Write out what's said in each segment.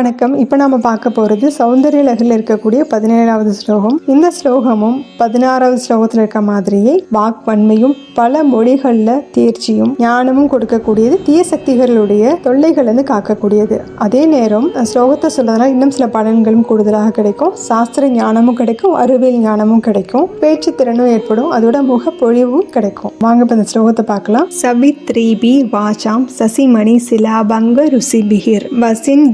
வணக்கம். இப்போ நாம பார்க்க போகிறது சௌந்தர்ய லஹரியில் இருக்கக்கூடிய 17வது ஸ்லோகம். இந்த ஸ்லோகமும் 16வது ஸ்லோகத்தில் இருக்க மாதிரியே வாக்வன்மையும் பல மொழிகளில் தேர்ச்சியும் ஞானமும் கொடுக்கக்கூடியது, தீய சக்திகளுடைய தொல்லைகள் காக்கக்கூடியது. அதே நேரம் ஸ்லோகத்தை சொல்றதுனால இன்னும் சில பலன்களும் கூடுதலாக கிடைக்கும். சாஸ்திர ஞானமும் கிடைக்கும், அறிவியல் ஞானமும் கிடைக்கும், பேச்சு திறனும் ஏற்படும், அதோட முகப்பொழிவும் கிடைக்கும். வாங்க இப்ப இந்த ஸ்லோகத்தை பார்க்கலாம். சவித்ரீபி வாசாம் சசிமணி சிலாபங்க ருசிபிகிர் வசின்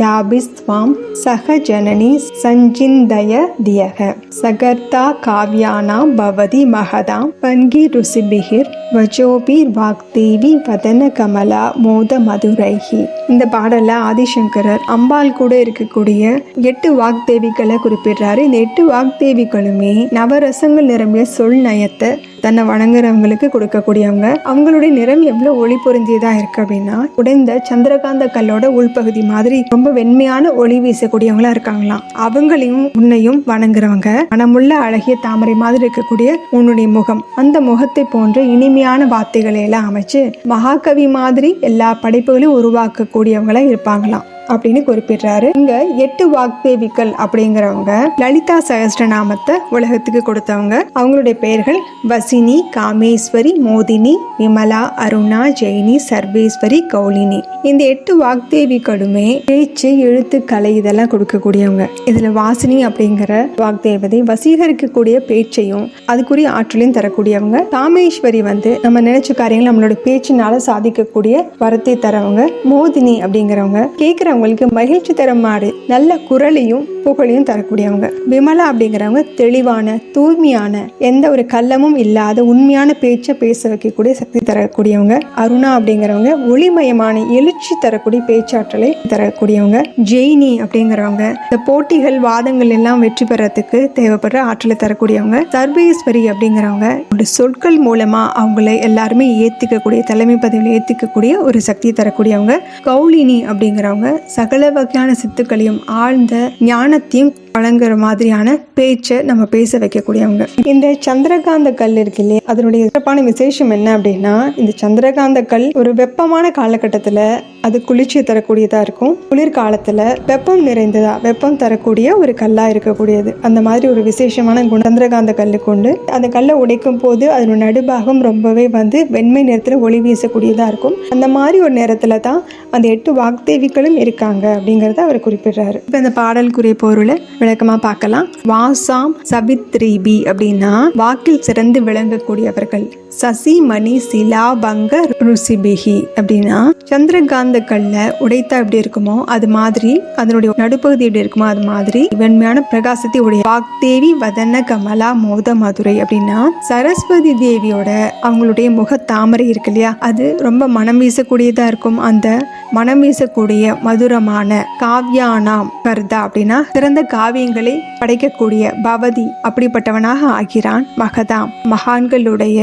யாபிஸ்வாம் சக ஜனனி சஞ்சிந்தய தியக சகர்த்தா காவ்யானாம் பவதி மகதாம் பங்கி ருசிபிகிர் வஜோபீர் வாக்தேவி வதன கமலா மோத மதுரைஹி. இந்த பாடல்ல ஆதிசங்கரர் அம்பாள் கூட இருக்கக்கூடிய 8 வாக்தேவிகளை குறிப்பிடுறாரு. இந்த 8 வாக்தேவிகளுமே நவரசங்கள் நிரம்பிய சொல் நயத்தை தன்னை வணங்குறவங்களுக்கு கொடுக்கக்கூடியவங்க. அவங்களுடைய நிறம் எவ்வளவு ஒளி பொருந்தியதா இருக்கு அப்படின்னா, உடைந்த சந்திரகாந்த கல்லோட உள்பகுதி மாதிரி ரொம்ப வெண்மையான ஒளி வீசக்கூடியவங்களா இருக்காங்களாம். அவங்களையும் உன்னையும் வணங்குறவங்க. மனமுள்ள அழகிய தாமரை மாதிரி இருக்கக்கூடிய உன்னுடைய முகம், அந்த முகத்தை போன்ற இனிமையான வார்த்தைகளை எல்லாம் அமைச்சு மகாகவி மாதிரி எல்லா படைப்புகளையும் உருவாக்கக்கூடியவங்களா இருப்பாங்களாம் அப்படின்னு குறிப்பிடுறாரு. இங்க 8 வாக்தேவிகள் அப்படிங்கிறவங்க லலிதா சகஸ்ரநாமத்தை உலகத்துக்கு கொடுத்தவங்க. அவங்களுடைய பெயர்கள் வசினி, காமேஸ்வரி, மோதினி, விமலா, அருணா, ஜெயினி, சர்வேஸ்வரி, கௌலினி. இந்த 8 வாக்தேவிகளுமே பேச்சு, எழுத்து, கலை இதெல்லாம் கொடுக்கக்கூடியவங்க. இதுல வாசினி அப்படிங்கிற வாக்தேவதை வசீகரிக்கக்கூடிய பேச்சையும் அதுக்குரிய ஆற்றலையும் தரக்கூடியவங்க. காமேஸ்வரி நம்ம நினைச்ச காரியங்கள் நம்மளோட பேச்சினால சாதிக்கக்கூடிய வரத்தை தரவங்க. மோதினி அப்படிங்கிறவங்க கேட்கிற அவங்களுக்கு மகிழ்ச்சி தர மாதிரி நல்ல குரலையும் புகழையும் தரக்கூடியவங்க. விமலா அப்படிங்கிறவங்க தெளிவான, தூய்மையான, எந்த ஒரு கள்ளமும் இல்லாத உண்மையான பேச்சை பேச வைக்கக்கூடிய சக்தி தரக்கூடியவங்க. அருணா அப்படிங்கிறவங்க ஒளிமயமான, எழுச்சி தரக்கூடிய பேச்சாற்றலை தரக்கூடியவங்க. ஜெயினி அப்படிங்கிறவங்க இந்த போட்டிகள், வாதங்கள் எல்லாம் வெற்றி பெறத்துக்கு தேவைப்படுற ஆற்றலை தரக்கூடியவங்க. சர்வேஸ்வரி அப்படிங்கிறவங்க சொற்கள் மூலமா அவங்களை எல்லாருமே ஏத்துக்கக்கூடிய, தலைமை பதவியில் ஏத்துக்கக்கூடிய ஒரு சக்தி தரக்கூடியவங்க. கௌலினி அப்படிங்கிறவங்க சகல வகையான சித்துக்களையும் ஆழ்ந்த ஞானத்தையும் வழங்குற மாதிரியான பேச்சை நம்ம பேச வைக்கக்கூடியவங்க. இந்த சந்திரகாந்த கல் இருக்கு இல்லையா, அதனுடைய சிறப்பான விசேஷம் என்ன அப்படின்னா, இந்த சந்திரகாந்த கல் ஒரு வெப்பமான காலகட்டத்துல அது குளிர்ச்சியை தரக்கூடியதா இருக்கும். குளிர்காலத்துல வெப்பம் நிறைந்ததா, வெப்பம் தரக்கூடிய ஒரு கல்லா இருக்கக்கூடியது. அந்த மாதிரி ஒரு விசேஷமான குணம் சந்திரகாந்த கல்லு கொண்டு. அந்த கல்லை உடைக்கும் போது அதனுடைய நடுபாகம் ரொம்பவே வெண்மை நேரத்துல ஒளி வீசக்கூடியதா இருக்கும். அந்த மாதிரி ஒரு நேரத்துல தான் அந்த 8 வாக்தேவிகளும் இருக்காங்க அப்படிங்கறத அவர் குறிப்பிடுறாரு. இப்ப இந்த பாடலுக்குரிய பொருளை விளக்கமா பார்க்கலாம். வாசாம் சவித்ரீபி அப்படின்னா வாக்கில் சிறந்து விளங்கக்கூடியவர்கள். சசிமணி சிலாபங்க ருசிபிகி அப்படின்னா சந்திரகாந்த கல்ல உடைத்தா எப்படி இருக்குமோ அது மாதிரி, அதனுடைய நடுப்பகுதி எப்படி இருக்குமோ அது மாதிரி வெண்மையான பிரகாசத்தை உடைய. வாக்தேவி வதன கமலா மோத மதுரை அப்படின்னா சரஸ்வதி தேவியோட அவங்களுடைய முக தாமரை இருக்கு இல்லையா, அது ரொம்ப மனம் வீசக்கூடியதா இருக்கும். அந்த மனம் வீசக்கூடிய மதுரமான காவ்யானாம் கர்தா அப்படின்னா சிறந்த காவியங்களை படைக்கக்கூடிய பவதி அப்படிப்பட்டவனாக ஆகிறான். மகதாம் மகான்களுடைய